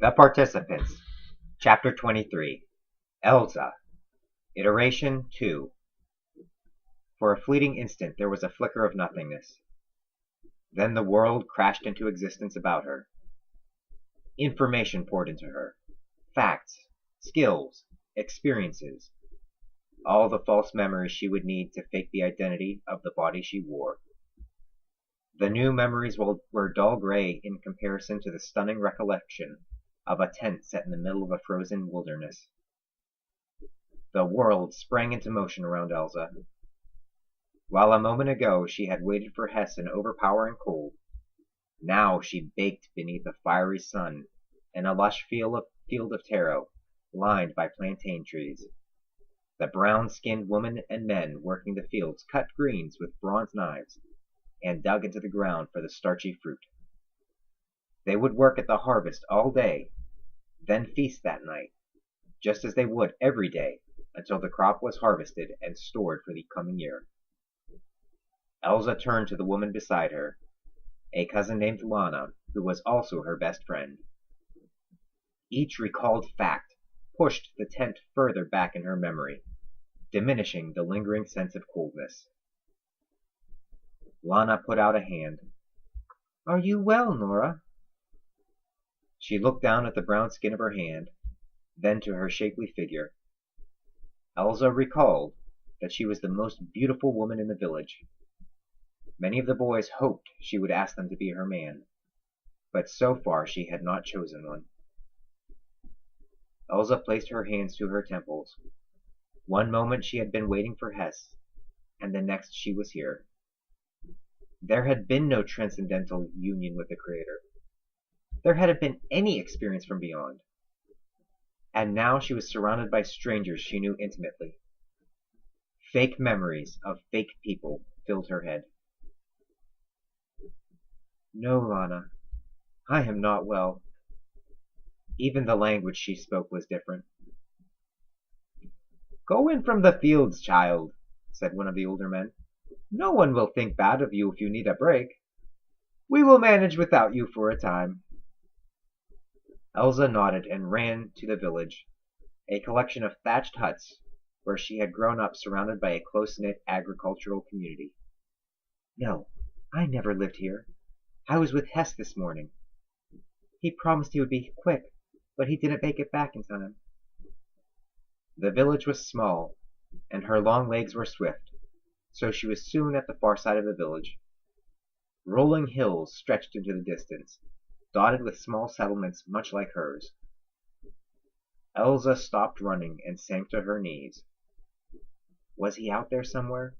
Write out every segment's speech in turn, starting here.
The Participants, Chapter 23, Elsa, Iteration 2. For a fleeting instant there was a flicker of nothingness. Then the world crashed into existence about her. Information poured into her. Facts, skills, experiences. All the false memories she would need to fake the identity of the body she wore. The new memories were dull gray in comparison to the stunning recollection of a tent set in the middle of a frozen wilderness. The world sprang into motion around Elsa. While a moment ago she had waited for Hess in overpowering cold, now she baked beneath a fiery sun in a lush field of taro, lined by plantain trees. The brown-skinned women and men working the fields cut greens with bronze knives and dug into the ground for the starchy fruit. They would work at the harvest all day, then feast that night, just as they would every day until the crop was harvested and stored for the coming year. Elsa turned to the woman beside her, a cousin named Lana, who was also her best friend. Each recalled fact pushed the tent further back in her memory, diminishing the lingering sense of coldness. Lana put out a hand. "Are you well, Nora?" She looked down at the brown skin of her hand, then to her shapely figure. Elsa recalled that she was the most beautiful woman in the village. Many of the boys hoped she would ask them to be her man, but so far she had not chosen one. Elsa placed her hands to her temples. One moment she had been waiting for Hess, and the next she was here. There had been no transcendental union with the Creator. There hadn't been any experience from beyond. And now she was surrounded by strangers she knew intimately. Fake memories of fake people filled her head. "No, Lana, I am not well." Even the language she spoke was different. "Go in from the fields, child," said one of the older men. "No one will think bad of you if you need a break. We will manage without you for a time." Elsa nodded and ran to the village, a collection of thatched huts where she had grown up surrounded by a close-knit agricultural community. "No, I never lived here. I was with Hess this morning. He promised he would be quick, but he didn't make it back in time." The village was small, and her long legs were swift, so she was soon at the far side of the village. Rolling hills stretched into the distance, dotted with small settlements much like hers. Elsa stopped running and sank to her knees. Was he out there somewhere?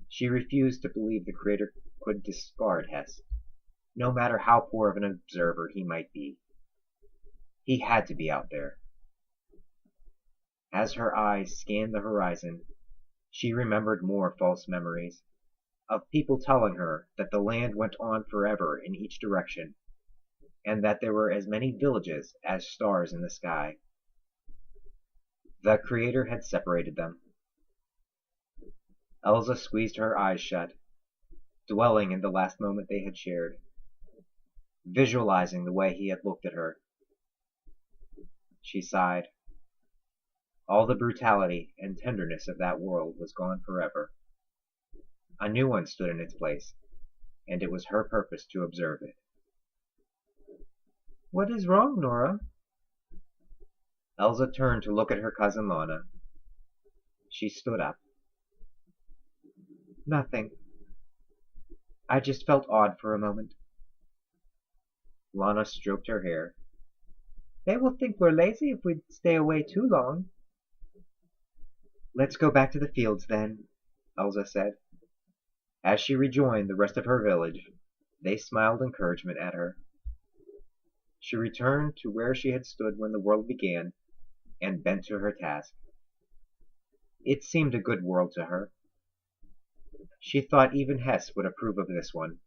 She refused to believe the Creator could discard Hess, no matter how poor of an observer he might be. He had to be out there. As her eyes scanned the horizon, she remembered more false memories, of people telling her that the land went on forever in each direction, and that there were as many villages as stars in the sky. The Creator had separated them. Elsa squeezed her eyes shut, dwelling in the last moment they had shared, visualizing the way he had looked at her. She sighed. All the brutality and tenderness of that world was gone forever. A new one stood in its place, and it was her purpose to observe it. "What is wrong, Nora?" Elsa turned to look at her cousin Lana. She stood up. "Nothing. I just felt odd for a moment." Lana stroked her hair. "They will think we're lazy if we stay away too long." "Let's go back to the fields, then," Elsa said. As she rejoined the rest of her village, they smiled encouragement at her. She returned to where she had stood when the world began, and bent to her task. It seemed a good world to her. She thought even Hess would approve of this one,